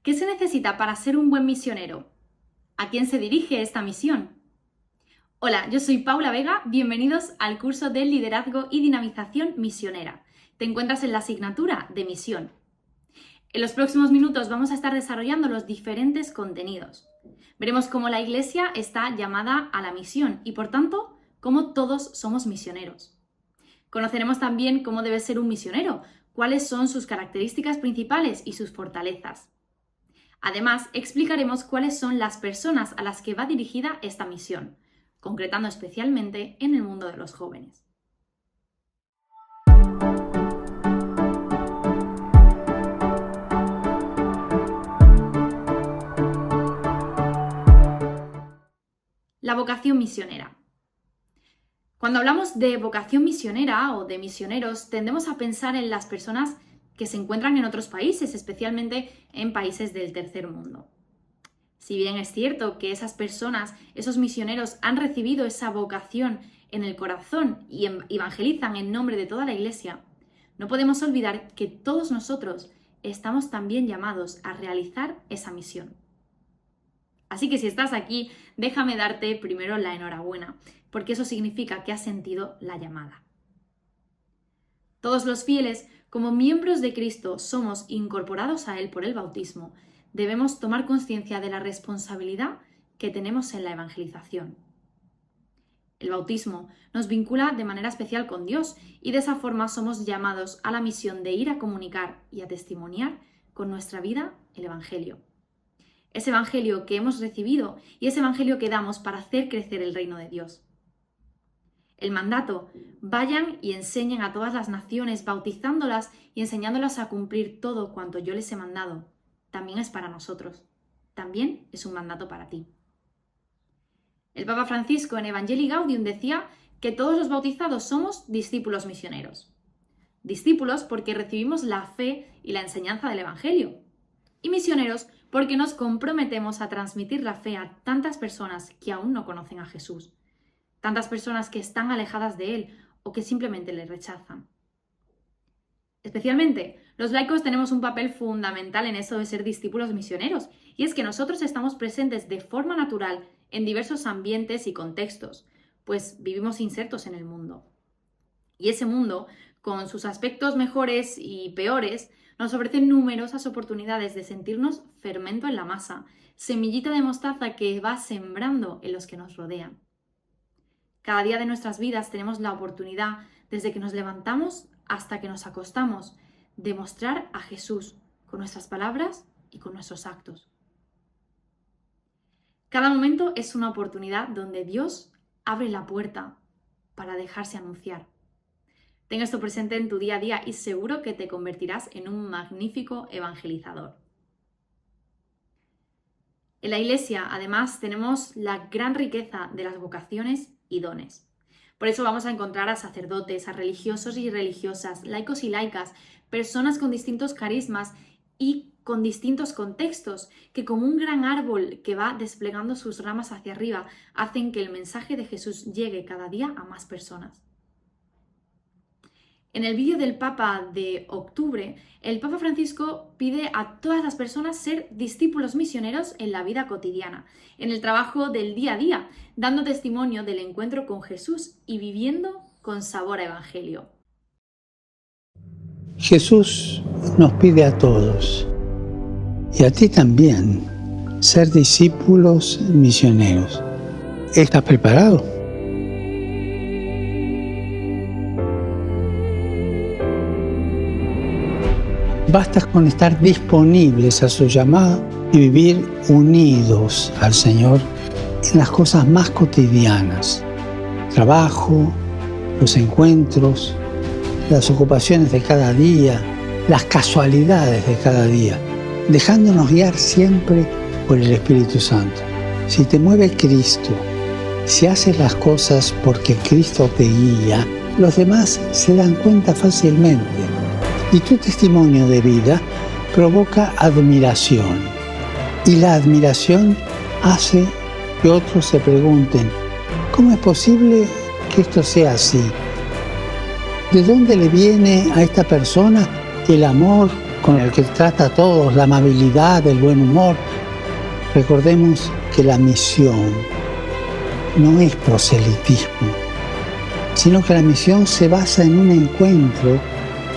¿Qué se necesita para ser un buen misionero? ¿A quién se dirige esta misión? Hola, yo soy Paula Vega, bienvenidos al curso de Liderazgo y Dinamización Misionera. Te encuentras en la asignatura de Misión. En los próximos minutos vamos a estar desarrollando los diferentes contenidos. Veremos cómo la Iglesia está llamada a la misión y, por tanto, cómo todos somos misioneros. Conoceremos también cómo debe ser un misionero, cuáles son sus características principales y sus fortalezas. Además, explicaremos cuáles son las personas a las que va dirigida esta misión, concretando especialmente en el mundo de los jóvenes. La vocación misionera. Cuando hablamos de vocación misionera o de misioneros, tendemos a pensar en las personas que se encuentran en otros países, especialmente en países del tercer mundo. Si bien es cierto que esas personas, esos misioneros, han recibido esa vocación en el corazón y evangelizan en nombre de toda la Iglesia, no podemos olvidar que todos nosotros estamos también llamados a realizar esa misión. Así que si estás aquí, déjame darte primero la enhorabuena, porque eso significa que has sentido la llamada. Todos los fieles, como miembros de Cristo, somos incorporados a Él por el bautismo. Debemos tomar conciencia de la responsabilidad que tenemos en la evangelización. El bautismo nos vincula de manera especial con Dios y de esa forma somos llamados a la misión de ir a comunicar y a testimoniar con nuestra vida el Evangelio. Ese Evangelio que hemos recibido y ese Evangelio que damos para hacer crecer el reino de Dios. El mandato, vayan y enseñen a todas las naciones, bautizándolas y enseñándolas a cumplir todo cuanto yo les he mandado, también es para nosotros. También es un mandato para ti. El Papa Francisco en Evangelii Gaudium decía que todos los bautizados somos discípulos misioneros. Discípulos porque recibimos la fe y la enseñanza del Evangelio. Y misioneros porque nos comprometemos a transmitir la fe a tantas personas que aún no conocen a Jesús. Tantas personas que están alejadas de Él o que simplemente le rechazan. Especialmente, los laicos tenemos un papel fundamental en eso de ser discípulos misioneros, y es que nosotros estamos presentes de forma natural en diversos ambientes y contextos, pues vivimos insertos en el mundo. Y ese mundo, con sus aspectos mejores y peores, nos ofrece numerosas oportunidades de sentirnos fermento en la masa, semillita de mostaza que va sembrando en los que nos rodean. Cada día de nuestras vidas tenemos la oportunidad, desde que nos levantamos hasta que nos acostamos, de mostrar a Jesús con nuestras palabras y con nuestros actos. Cada momento es una oportunidad donde Dios abre la puerta para dejarse anunciar. Ten esto presente en tu día a día y seguro que te convertirás en un magnífico evangelizador. En la Iglesia, además, tenemos la gran riqueza de las vocaciones y dones. Por eso vamos a encontrar a sacerdotes, a religiosos y religiosas, laicos y laicas, personas con distintos carismas y con distintos contextos, que como un gran árbol que va desplegando sus ramas hacia arriba, hacen que el mensaje de Jesús llegue cada día a más personas. En el vídeo del Papa de octubre, el Papa Francisco pide a todas las personas ser discípulos misioneros en la vida cotidiana, en el trabajo del día a día, dando testimonio del encuentro con Jesús y viviendo con sabor a evangelio. Jesús nos pide a todos, y a ti también, ser discípulos misioneros. ¿Estás preparado? Basta con estar disponibles a su llamada y vivir unidos al Señor en las cosas más cotidianas. Trabajo, los encuentros, las ocupaciones de cada día, las casualidades de cada día, dejándonos guiar siempre por el Espíritu Santo. Si te mueve Cristo, si haces las cosas porque Cristo te guía, los demás se dan cuenta fácilmente. Y tu testimonio de vida provoca admiración. Y la admiración hace que otros se pregunten, ¿cómo es posible que esto sea así? ¿De dónde le viene a esta persona el amor con el que trata a todos, la amabilidad, el buen humor. Recordemos que la misión no es proselitismo, sino que la misión se basa en un encuentro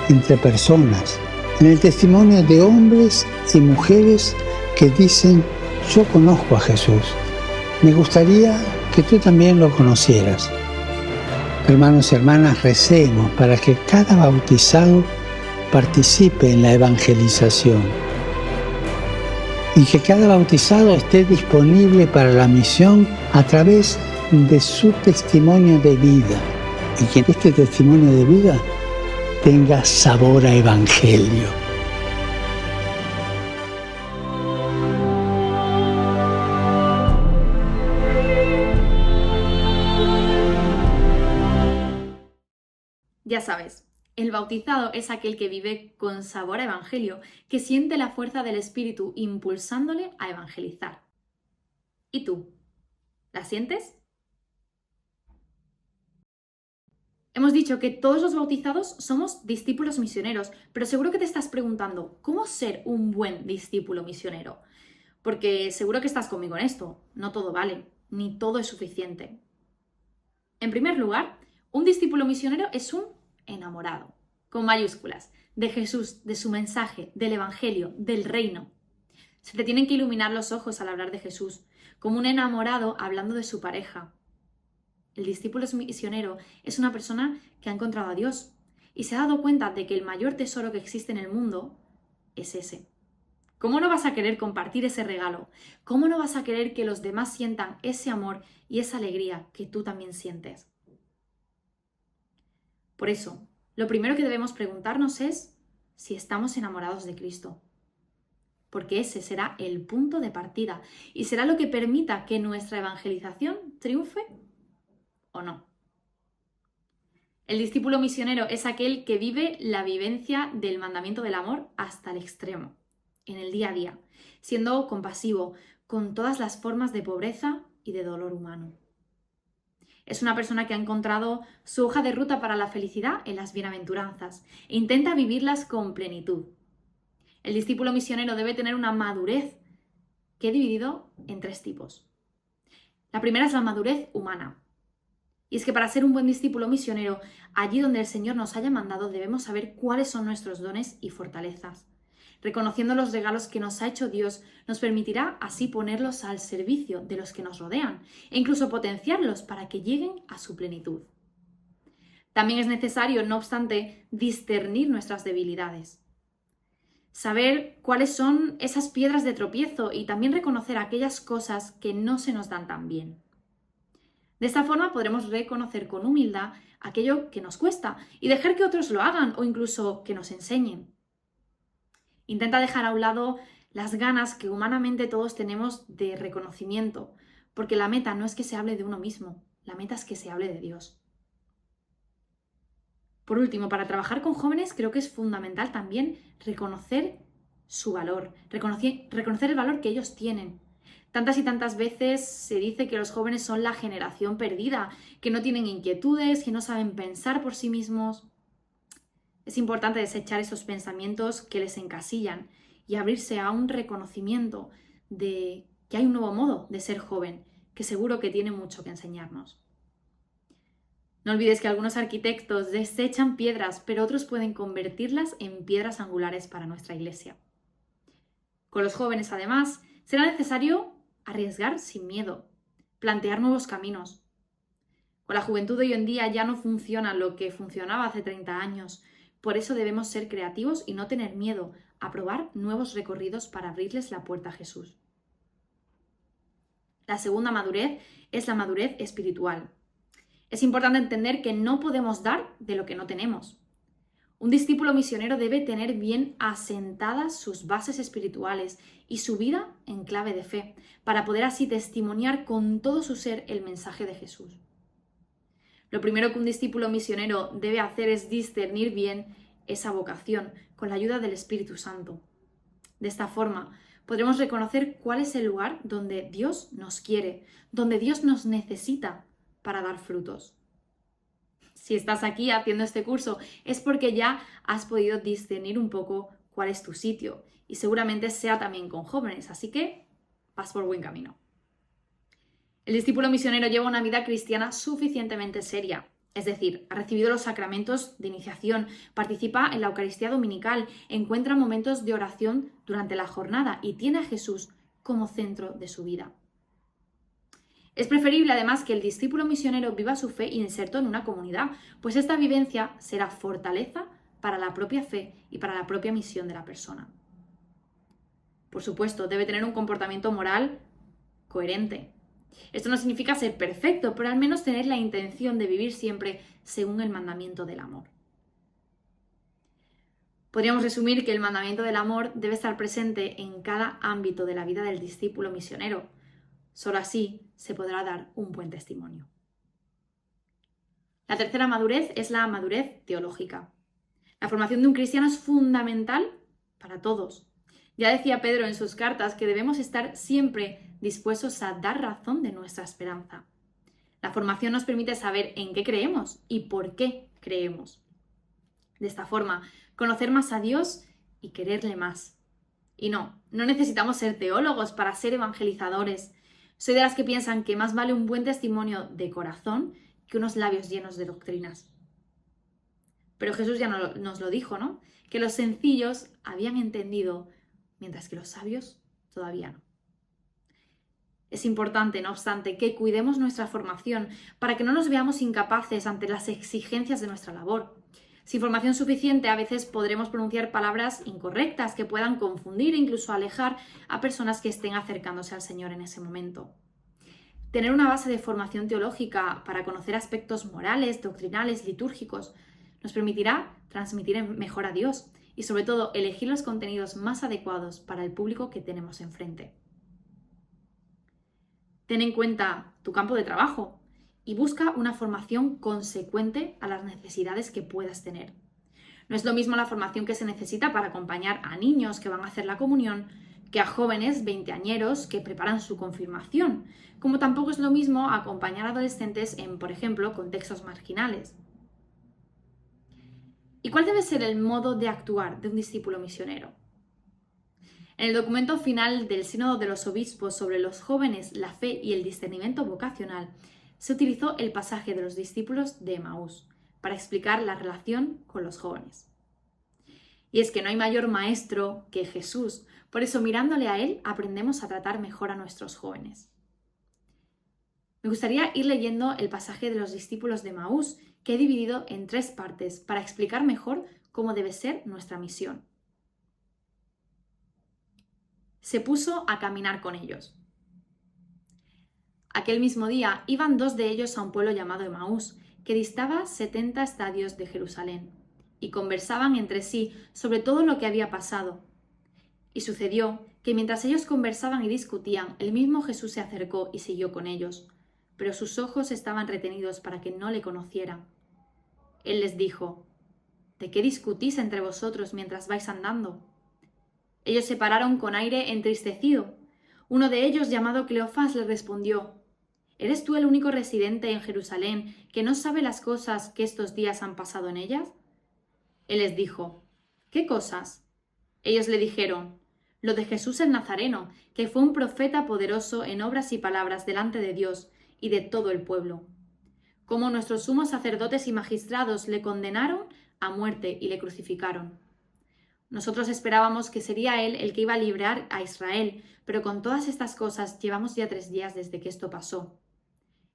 entre personas, en el testimonio de hombres y mujeres que dicen: yo conozco a Jesús, me gustaría que tú también lo conocieras. Hermanos y hermanas, recemos para que cada bautizado participe en la evangelización y que cada bautizado esté disponible para la misión a través de su testimonio de vida, y que este testimonio de vida tenga sabor a evangelio. Ya sabes, el bautizado es aquel que vive con sabor a evangelio, que siente la fuerza del Espíritu impulsándole a evangelizar. ¿Y tú? ¿La sientes? Hemos dicho que todos los bautizados somos discípulos misioneros, pero seguro que te estás preguntando, ¿cómo ser un buen discípulo misionero? Porque seguro que estás conmigo en esto, no todo vale, ni todo es suficiente. En primer lugar, un discípulo misionero es un enamorado, con mayúsculas, de Jesús, de su mensaje, del Evangelio, del reino. Se te tienen que iluminar los ojos al hablar de Jesús, como un enamorado hablando de su pareja. El discípulo misionero es una persona que ha encontrado a Dios y se ha dado cuenta de que el mayor tesoro que existe en el mundo es ese. ¿Cómo no vas a querer compartir ese regalo? ¿Cómo no vas a querer que los demás sientan ese amor y esa alegría que tú también sientes? Por eso, lo primero que debemos preguntarnos es si estamos enamorados de Cristo. Porque ese será el punto de partida y será lo que permita que nuestra evangelización triunfe o no. El discípulo misionero es aquel que vive la vivencia del mandamiento del amor hasta el extremo, en el día a día, siendo compasivo con todas las formas de pobreza y de dolor humano. Es una persona que ha encontrado su hoja de ruta para la felicidad en las bienaventuranzas e intenta vivirlas con plenitud. El discípulo misionero debe tener una madurez que he dividido en 3 tipos. La primera es la madurez humana. Y es que para ser un buen discípulo misionero, allí donde el Señor nos haya mandado, debemos saber cuáles son nuestros dones y fortalezas. Reconociendo los regalos que nos ha hecho Dios, nos permitirá así ponerlos al servicio de los que nos rodean e incluso potenciarlos para que lleguen a su plenitud. También es necesario, no obstante, discernir nuestras debilidades. Saber cuáles son esas piedras de tropiezo y también reconocer aquellas cosas que no se nos dan tan bien. De esta forma podremos reconocer con humildad aquello que nos cuesta y dejar que otros lo hagan o incluso que nos enseñen. Intenta dejar a un lado las ganas que humanamente todos tenemos de reconocimiento, porque la meta no es que se hable de uno mismo, la meta es que se hable de Dios. Por último, para trabajar con jóvenes creo que es fundamental también reconocer su valor, reconocer el valor que ellos tienen. Tantas y tantas veces se dice que los jóvenes son la generación perdida, que no tienen inquietudes, que no saben pensar por sí mismos. Es importante desechar esos pensamientos que les encasillan y abrirse a un reconocimiento de que hay un nuevo modo de ser joven, que seguro que tiene mucho que enseñarnos. No olvides que algunos arquitectos desechan piedras, pero otros pueden convertirlas en piedras angulares para nuestra iglesia. Con los jóvenes, además, será necesario arriesgar sin miedo, plantear nuevos caminos. Con la juventud de hoy en día ya no funciona lo que funcionaba hace 30 años. Por eso debemos ser creativos y no tener miedo a probar nuevos recorridos para abrirles la puerta a Jesús. La segunda madurez es la madurez espiritual. Es importante entender que no podemos dar de lo que no tenemos. Un discípulo misionero debe tener bien asentadas sus bases espirituales y su vida en clave de fe, para poder así testimoniar con todo su ser el mensaje de Jesús. Lo primero que un discípulo misionero debe hacer es discernir bien esa vocación con la ayuda del Espíritu Santo. De esta forma, podremos reconocer cuál es el lugar donde Dios nos quiere, donde Dios nos necesita para dar frutos. Si estás aquí haciendo este curso, es porque ya has podido discernir un poco cuál es tu sitio y seguramente sea también con jóvenes, así que vas por buen camino. El discípulo misionero lleva una vida cristiana suficientemente seria, es decir, ha recibido los sacramentos de iniciación, participa en la Eucaristía dominical, encuentra momentos de oración durante la jornada y tiene a Jesús como centro de su vida. Es preferible además que el discípulo misionero viva su fe inserto en una comunidad, pues esta vivencia será fortaleza para la propia fe y para la propia misión de la persona. Por supuesto, debe tener un comportamiento moral coherente. Esto no significa ser perfecto, pero al menos tener la intención de vivir siempre según el mandamiento del amor. Podríamos resumir que el mandamiento del amor debe estar presente en cada ámbito de la vida del discípulo misionero. Solo así se podrá dar un buen testimonio. La tercera madurez es la madurez teológica. La formación de un cristiano es fundamental para todos. Ya decía Pedro en sus cartas que debemos estar siempre dispuestos a dar razón de nuestra esperanza. La formación nos permite saber en qué creemos y por qué creemos. De esta forma, conocer más a Dios y quererle más. Y no necesitamos ser teólogos para ser evangelizadores. Soy de las que piensan que más vale un buen testimonio de corazón que unos labios llenos de doctrinas. Pero Jesús ya nos lo dijo, ¿no? Que los sencillos habían entendido, mientras que los sabios todavía no. Es importante, no obstante, que cuidemos nuestra formación para que no nos veamos incapaces ante las exigencias de nuestra labor. Sin formación suficiente, a veces podremos pronunciar palabras incorrectas que puedan confundir e incluso alejar a personas que estén acercándose al Señor en ese momento. Tener una base de formación teológica para conocer aspectos morales, doctrinales, litúrgicos, nos permitirá transmitir mejor a Dios y, sobre todo, elegir los contenidos más adecuados para el público que tenemos enfrente. Ten en cuenta tu campo de trabajo y busca una formación consecuente a las necesidades que puedas tener. No es lo mismo la formación que se necesita para acompañar a niños que van a hacer la comunión que a jóvenes veinteañeros que preparan su confirmación, como tampoco es lo mismo acompañar a adolescentes en, por ejemplo, contextos marginales. ¿Y cuál debe ser el modo de actuar de un discípulo misionero? En el documento final del Sínodo de los Obispos sobre los jóvenes, la fe y el discernimiento vocacional, se utilizó el pasaje de los discípulos de Emaús para explicar la relación con los jóvenes. Y es que no hay mayor maestro que Jesús, por eso mirándole a Él aprendemos a tratar mejor a nuestros jóvenes. Me gustaría ir leyendo el pasaje de los discípulos de Emaús, que he dividido en 3 partes para explicar mejor cómo debe ser nuestra misión. Se puso a caminar con ellos. Aquel mismo día iban 2 de ellos a un pueblo llamado Emaús, que distaba 70 estadios de Jerusalén, y conversaban entre sí sobre todo lo que había pasado. Y sucedió que mientras ellos conversaban y discutían, el mismo Jesús se acercó y siguió con ellos, pero sus ojos estaban retenidos para que no le conocieran. Él les dijo: ¿De qué discutís entre vosotros mientras vais andando? Ellos se pararon con aire entristecido. Uno de ellos, llamado Cleofás, le respondió: ¿Eres tú el único residente en Jerusalén que no sabe las cosas que estos días han pasado en ellas? Él les dijo: ¿Qué cosas? Ellos le dijeron: Lo de Jesús el Nazareno, que fue un profeta poderoso en obras y palabras delante de Dios y de todo el pueblo. Cómo nuestros sumos sacerdotes y magistrados le condenaron a muerte y le crucificaron. Nosotros esperábamos que sería él el que iba a librar a Israel, pero con todas estas cosas llevamos ya 3 días desde que esto pasó.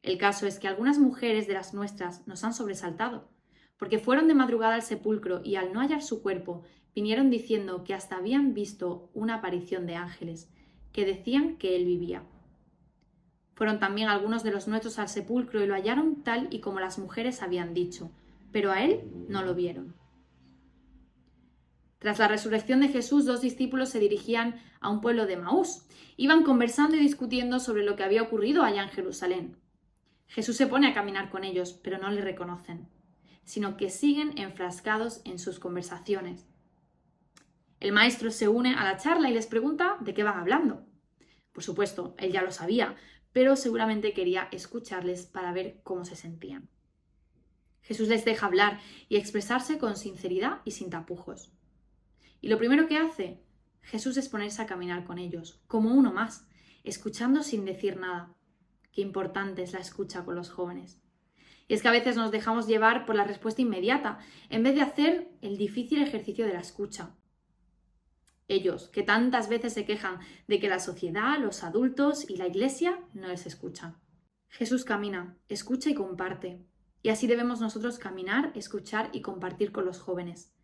El caso es que algunas mujeres de las nuestras nos han sobresaltado, porque fueron de madrugada al sepulcro y al no hallar su cuerpo, vinieron diciendo que hasta habían visto una aparición de ángeles, que decían que él vivía. Fueron también algunos de los nuestros al sepulcro y lo hallaron tal y como las mujeres habían dicho, pero a él no lo vieron. Tras la resurrección de Jesús, 2 discípulos se dirigían a un pueblo de Emaús. Iban conversando y discutiendo sobre lo que había ocurrido allá en Jerusalén. Jesús se pone a caminar con ellos, pero no le reconocen, sino que siguen enfrascados en sus conversaciones. El maestro se une a la charla y les pregunta de qué van hablando. Por supuesto, él ya lo sabía, pero seguramente quería escucharles para ver cómo se sentían. Jesús les deja hablar y expresarse con sinceridad y sin tapujos. Y lo primero que hace Jesús es ponerse a caminar con ellos, como uno más, escuchando sin decir nada. Qué importante es la escucha con los jóvenes. Y es que a veces nos dejamos llevar por la respuesta inmediata, en vez de hacer el difícil ejercicio de la escucha. Ellos, que tantas veces se quejan de que la sociedad, los adultos y la iglesia no les escuchan. Jesús camina, escucha y comparte. Y así debemos nosotros caminar, escuchar y compartir con los jóvenes,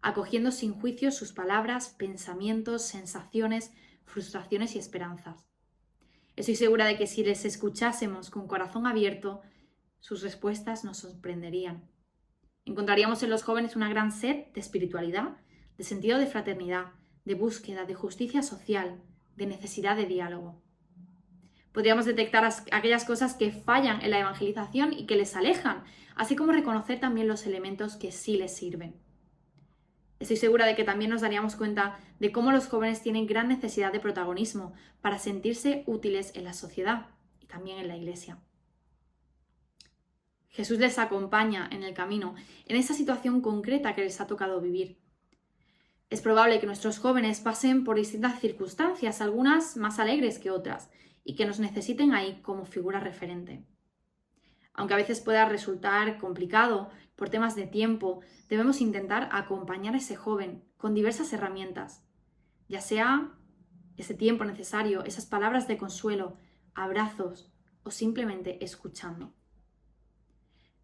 acogiendo sin juicio sus palabras, pensamientos, sensaciones, frustraciones y esperanzas. Estoy segura de que si les escuchásemos con corazón abierto, sus respuestas nos sorprenderían. Encontraríamos en los jóvenes una gran sed de espiritualidad, de sentido de fraternidad, de búsqueda, de justicia social, de necesidad de diálogo. Podríamos detectar aquellas cosas que fallan en la evangelización y que les alejan, así como reconocer también los elementos que sí les sirven. Estoy segura de que también nos daríamos cuenta de cómo los jóvenes tienen gran necesidad de protagonismo para sentirse útiles en la sociedad y también en la iglesia. Jesús les acompaña en el camino, en esa situación concreta que les ha tocado vivir. Es probable que nuestros jóvenes pasen por distintas circunstancias, algunas más alegres que otras, y que nos necesiten ahí como figura referente. Aunque a veces pueda resultar complicado por temas de tiempo, debemos intentar acompañar a ese joven con diversas herramientas, ya sea ese tiempo necesario, esas palabras de consuelo, abrazos o simplemente escuchando.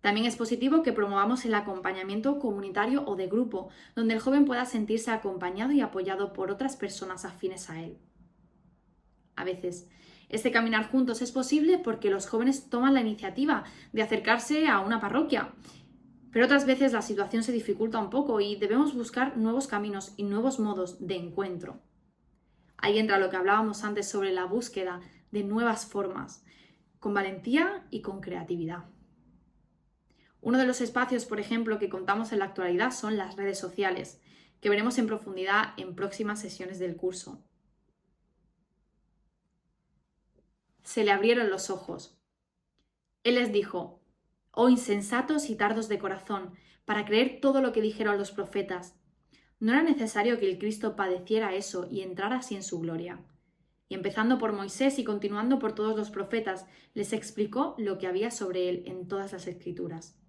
También es positivo que promovamos el acompañamiento comunitario o de grupo, donde el joven pueda sentirse acompañado y apoyado por otras personas afines a él. A veces, este caminar juntos es posible porque los jóvenes toman la iniciativa de acercarse a una parroquia, pero otras veces la situación se dificulta un poco y debemos buscar nuevos caminos y nuevos modos de encuentro. Ahí entra lo que hablábamos antes sobre la búsqueda de nuevas formas, con valentía y con creatividad. Uno de los espacios, por ejemplo, que contamos en la actualidad son las redes sociales, que veremos en profundidad en próximas sesiones del curso. Se le abrieron los ojos. Él les dijo: «Oh insensatos y tardos de corazón, para creer todo lo que dijeron los profetas. ¿No era necesario que el Cristo padeciera eso y entrara así en su gloria?» Y empezando por Moisés y continuando por todos los profetas, les explicó lo que había sobre él en todas las Escrituras.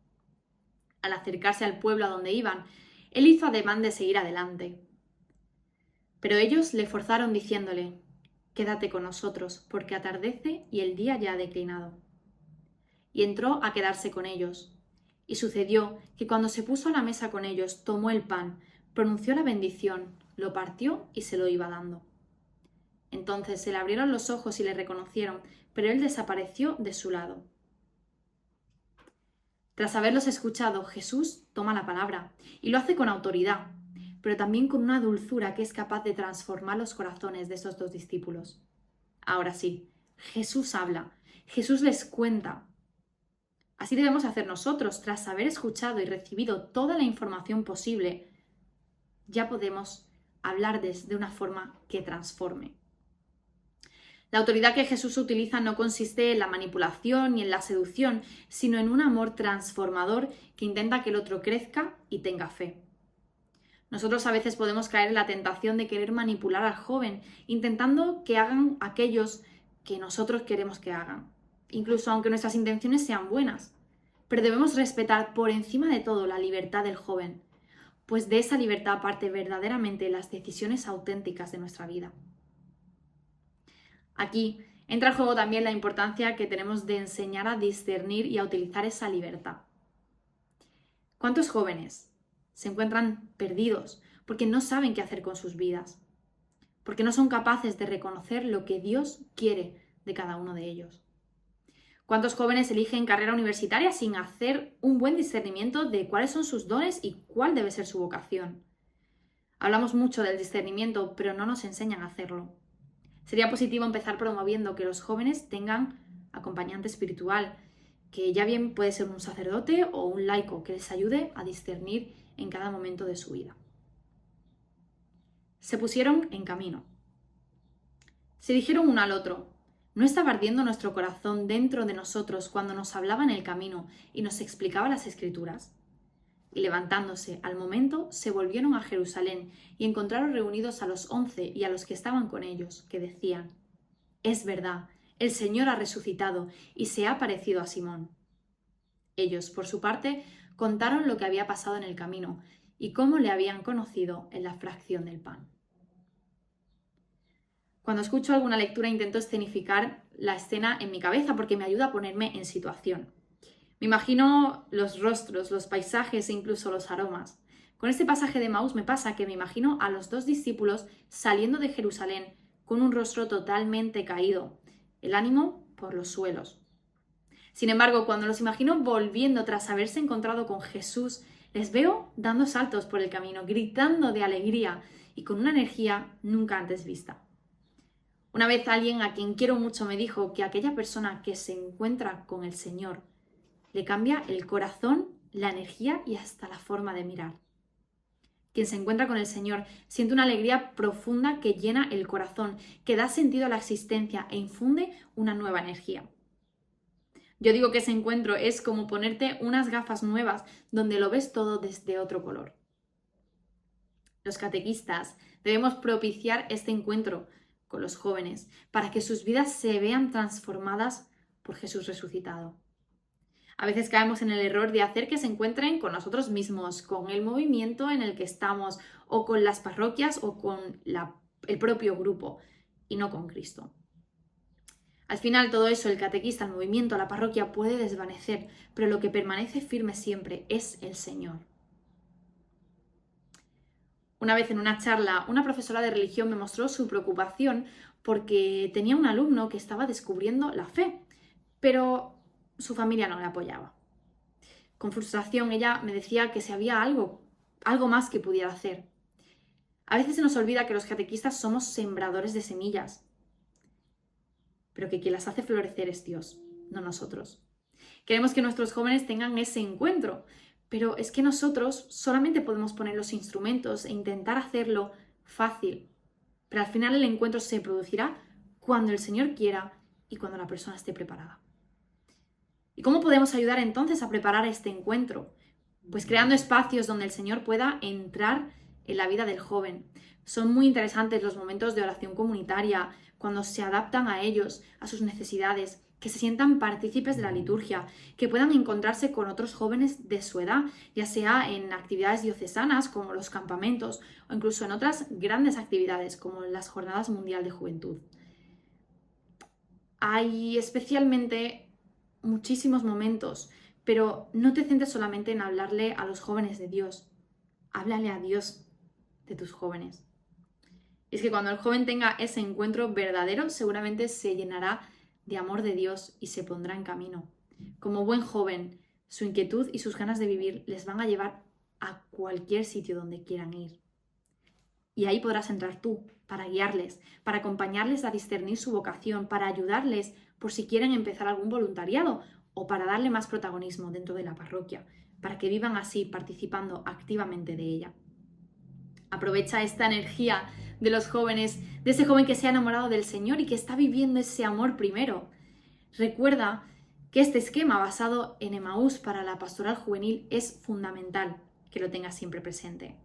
Al acercarse al pueblo a donde iban, él hizo ademán de seguir adelante. Pero ellos le forzaron diciéndole: «Quédate con nosotros, porque atardece y el día ya ha declinado». Y entró a quedarse con ellos. Y sucedió que cuando se puso a la mesa con ellos, tomó el pan, pronunció la bendición, lo partió y se lo iba dando. Entonces se le abrieron los ojos y le reconocieron, pero él desapareció de su lado. Tras haberlos escuchado, Jesús toma la palabra y lo hace con autoridad, pero también con una dulzura que es capaz de transformar los corazones de esos dos discípulos. Ahora sí, Jesús habla, Jesús les cuenta. Así debemos hacer nosotros, tras haber escuchado y recibido toda la información posible, ya podemos hablarles de una forma que transforme. La autoridad que Jesús utiliza no consiste en la manipulación ni en la seducción, sino en un amor transformador que intenta que el otro crezca y tenga fe. Nosotros a veces podemos caer en la tentación de querer manipular al joven, intentando que hagan aquellos que nosotros queremos que hagan, incluso aunque nuestras intenciones sean buenas. Pero debemos respetar por encima de todo la libertad del joven, pues de esa libertad parte verdaderamente las decisiones auténticas de nuestra vida. Aquí entra en juego también la importancia que tenemos de enseñar a discernir y a utilizar esa libertad. ¿Cuántos jóvenes se encuentran perdidos porque no saben qué hacer con sus vidas? Porque no son capaces de reconocer lo que Dios quiere de cada uno de ellos. ¿Cuántos jóvenes eligen carrera universitaria sin hacer un buen discernimiento de cuáles son sus dones y cuál debe ser su vocación? Hablamos mucho del discernimiento, pero no nos enseñan a hacerlo. Sería positivo empezar promoviendo que los jóvenes tengan acompañante espiritual, que ya bien puede ser un sacerdote o un laico que les ayude a discernir en cada momento de su vida. Se pusieron en camino. Se dijeron uno al otro: ¿no estaba ardiendo nuestro corazón dentro de nosotros cuando nos hablaba en el camino y nos explicaba las Escrituras? Y levantándose al momento, se volvieron a Jerusalén y encontraron reunidos a los 11 y a los que estaban con ellos, que decían: «Es verdad, el Señor ha resucitado y se ha aparecido a Simón». Ellos, por su parte, contaron lo que había pasado en el camino y cómo le habían conocido en la fracción del pan. Cuando escucho alguna lectura intento escenificar la escena en mi cabeza porque me ayuda a ponerme en situación. Me imagino los rostros, los paisajes e incluso los aromas. Con este pasaje de Emaús me pasa que me imagino a los 2 discípulos saliendo de Jerusalén con un rostro totalmente caído, el ánimo por los suelos. Sin embargo, cuando los imagino volviendo tras haberse encontrado con Jesús, les veo dando saltos por el camino, gritando de alegría y con una energía nunca antes vista. Una vez alguien a quien quiero mucho me dijo que aquella persona que se encuentra con el Señor le cambia el corazón, la energía y hasta la forma de mirar. Quien se encuentra con el Señor siente una alegría profunda que llena el corazón, que da sentido a la existencia e infunde una nueva energía. Yo digo que ese encuentro es como ponerte unas gafas nuevas donde lo ves todo desde otro color. Los catequistas debemos propiciar este encuentro con los jóvenes para que sus vidas se vean transformadas por Jesús resucitado. A veces caemos en el error de hacer que se encuentren con nosotros mismos, con el movimiento en el que estamos, o con las parroquias o con el propio grupo, y no con Cristo. Al final todo eso, el catequista, el movimiento, la parroquia puede desvanecer, pero lo que permanece firme siempre es el Señor. Una vez en una charla, una profesora de religión me mostró su preocupación porque tenía un alumno que estaba descubriendo la fe, pero su familia no le apoyaba. Con frustración ella me decía que si había algo más que pudiera hacer. A veces se nos olvida que los catequistas somos sembradores de semillas, pero que quien las hace florecer es Dios, no nosotros. Queremos que nuestros jóvenes tengan ese encuentro, pero es que nosotros solamente podemos poner los instrumentos e intentar hacerlo fácil. Pero al final el encuentro se producirá cuando el Señor quiera y cuando la persona esté preparada. ¿Y cómo podemos ayudar entonces a preparar este encuentro? Pues creando espacios donde el Señor pueda entrar en la vida del joven. Son muy interesantes los momentos de oración comunitaria, cuando se adaptan a ellos, a sus necesidades, que se sientan partícipes de la liturgia, que puedan encontrarse con otros jóvenes de su edad, ya sea en actividades diocesanas como los campamentos o incluso en otras grandes actividades como las Jornadas Mundial de Juventud. Hay especialmente muchísimos momentos, pero no te centres solamente en hablarle a los jóvenes de Dios. Háblale a Dios de tus jóvenes. Es que cuando el joven tenga ese encuentro verdadero, seguramente se llenará de amor de Dios y se pondrá en camino. Como buen joven, su inquietud y sus ganas de vivir les van a llevar a cualquier sitio donde quieran ir. Y ahí podrás entrar tú, para guiarles, para acompañarles a discernir su vocación, para ayudarles por si quieren empezar algún voluntariado o para darle más protagonismo dentro de la parroquia, para que vivan así, participando activamente de ella. Aprovecha esta energía de los jóvenes, de ese joven que se ha enamorado del Señor y que está viviendo ese amor primero. Recuerda que este esquema basado en Emaús para la pastoral juvenil es fundamental que lo tengas siempre presente.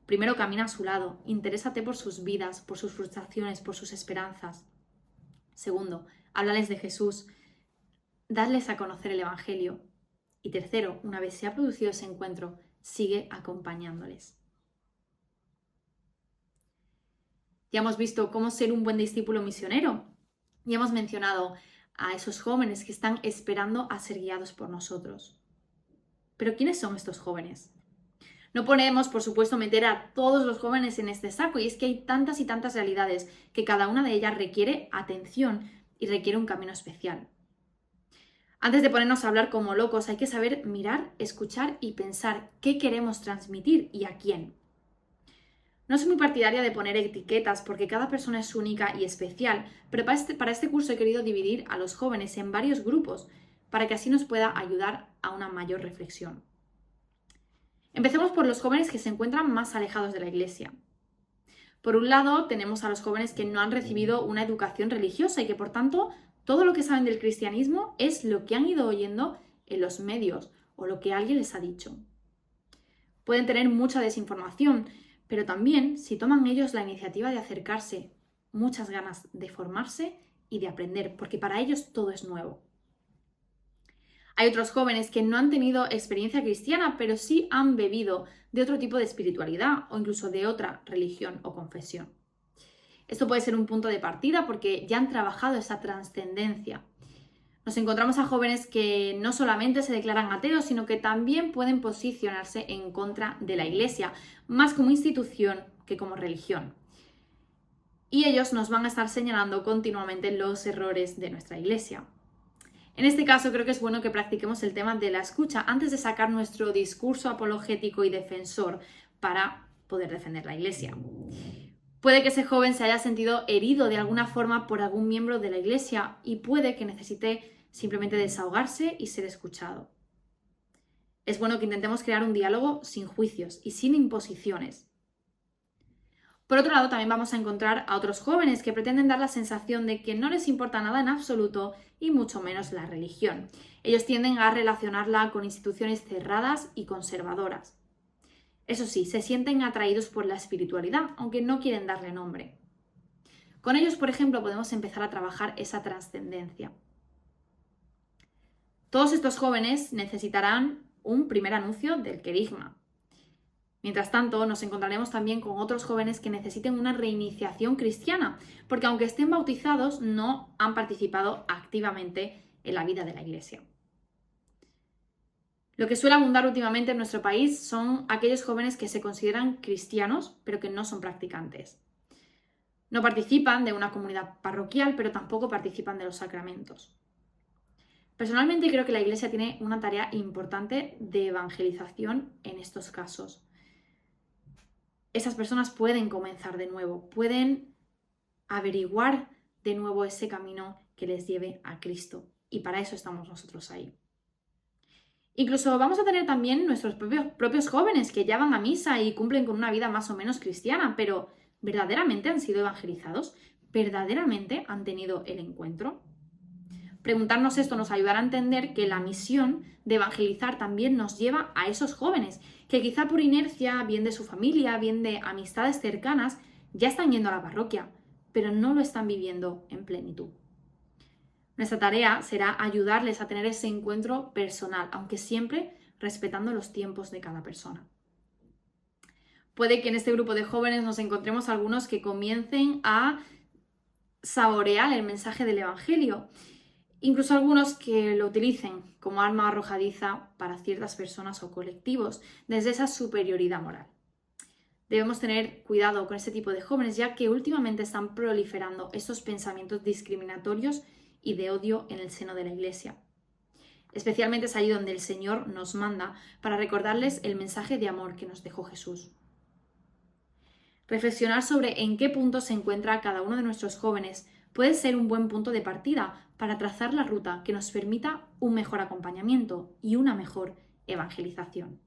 Primero camina a su lado, interésate por sus vidas, por sus frustraciones, por sus esperanzas. Segundo, háblales de Jesús, dadles a conocer el Evangelio. Y tercero, una vez se ha producido ese encuentro, sigue acompañándoles. Ya hemos visto cómo ser un buen discípulo misionero. Ya hemos mencionado a esos jóvenes que están esperando a ser guiados por nosotros. Pero ¿quiénes son estos jóvenes? No podemos, por supuesto, meter a todos los jóvenes en este saco, y es que hay tantas y tantas realidades que cada una de ellas requiere atención y requiere un camino especial. Antes de ponernos a hablar como locos, hay que saber mirar, escuchar y pensar qué queremos transmitir y a quién. No soy muy partidaria de poner etiquetas porque cada persona es única y especial, pero para este curso he querido dividir a los jóvenes en varios grupos para que así nos pueda ayudar a una mayor reflexión. Empecemos por los jóvenes que se encuentran más alejados de la Iglesia. Por un lado, tenemos a los jóvenes que no han recibido una educación religiosa y que, por tanto, todo lo que saben del cristianismo es lo que han ido oyendo en los medios o lo que alguien les ha dicho. pueden tener mucha desinformación, pero también si toman ellos la iniciativa de acercarse, muchas ganas de formarse y de aprender, porque para ellos todo es nuevo. Hay otros jóvenes que no han tenido experiencia cristiana, pero sí han bebido de otro tipo de espiritualidad o incluso de otra religión o confesión. Esto puede ser un punto de partida porque ya han trabajado esa trascendencia. Nos encontramos a jóvenes que no solamente se declaran ateos, sino que también pueden posicionarse en contra de la Iglesia, más como institución que como religión. Y ellos nos van a estar señalando continuamente los errores de nuestra Iglesia. En este caso creo que es bueno que practiquemos el tema de la escucha antes de sacar nuestro discurso apologético y defensor para poder defender la Iglesia. Puede que ese joven se haya sentido herido de alguna forma por algún miembro de la Iglesia y puede que necesite simplemente desahogarse y ser escuchado. Es bueno que intentemos crear un diálogo sin juicios y sin imposiciones. Por otro lado, también vamos a encontrar a otros jóvenes que pretenden dar la sensación de que no les importa nada en absoluto y mucho menos la religión. Ellos tienden a relacionarla con instituciones cerradas y conservadoras. Eso sí, se sienten atraídos por la espiritualidad, aunque no quieren darle nombre. Con ellos, por ejemplo, podemos empezar a trabajar esa trascendencia. Todos estos jóvenes necesitarán un primer anuncio del querigma. Mientras tanto, nos encontraremos también con otros jóvenes que necesiten una reiniciación cristiana, porque aunque estén bautizados, no han participado activamente en la vida de la Iglesia. Lo que suele abundar últimamente en nuestro país son aquellos jóvenes que se consideran cristianos, pero que no son practicantes. No participan de una comunidad parroquial, pero tampoco participan de los sacramentos. Personalmente creo que la Iglesia tiene una tarea importante de evangelización en estos casos. Esas personas pueden comenzar de nuevo, pueden averiguar de nuevo ese camino que les lleve a Cristo. Y para eso estamos nosotros ahí. Incluso vamos a tener también nuestros propios jóvenes que ya van a misa y cumplen con una vida más o menos cristiana, pero ¿verdaderamente han sido evangelizados? ¿Verdaderamente han tenido el encuentro? Preguntarnos esto nos ayudará a entender que la misión de evangelizar también nos lleva a esos jóvenes que quizá por inercia, bien de su familia, bien de amistades cercanas, ya están yendo a la parroquia, pero no lo están viviendo en plenitud. Nuestra tarea será ayudarles a tener ese encuentro personal, aunque siempre respetando los tiempos de cada persona. Puede que en este grupo de jóvenes nos encontremos algunos que comiencen a saborear el mensaje del Evangelio, incluso algunos que lo utilicen como arma arrojadiza para ciertas personas o colectivos desde esa superioridad moral. Debemos tener cuidado con este tipo de jóvenes, ya que últimamente están proliferando estos pensamientos discriminatorios y de odio en el seno de la Iglesia. Especialmente es allí donde el Señor nos manda para recordarles el mensaje de amor que nos dejó Jesús. Reflexionar sobre en qué punto se encuentra cada uno de nuestros jóvenes puede ser un buen punto de partida para trazar la ruta que nos permita un mejor acompañamiento y una mejor evangelización.